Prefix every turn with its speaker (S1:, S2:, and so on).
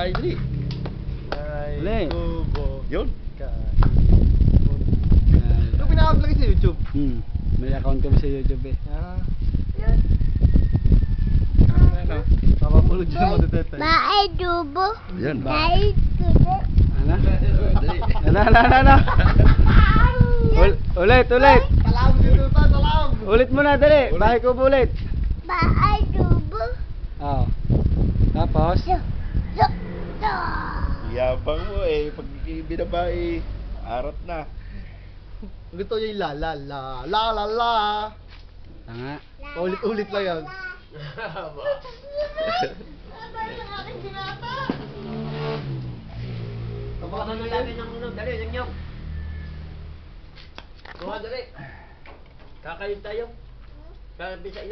S1: Ay, dali.
S2: Dali.
S1: Yun.
S3: Ito pinaka-vlog sa YouTube.
S2: May account kami sa YouTube eh.
S1: Ano?
S3: Papapulog dyan mo dito.
S1: Yan.
S2: Ano?
S1: Dali.
S2: Ano? Ulit.
S3: Salam dito ta, salam.
S2: Ulit mo na, dali.
S1: Ulit.
S2: Bahay ko ulit. Oo. Tapos?
S1: Yabang mo eh. Pag binabay, arat na.
S3: Gusto niya yung la.
S2: Tanga.
S3: Ulit lang yan.
S4: Tabakan na namin ng uno. Dali, yung. Kuha, dali. Kakain tayo. Kaya bisa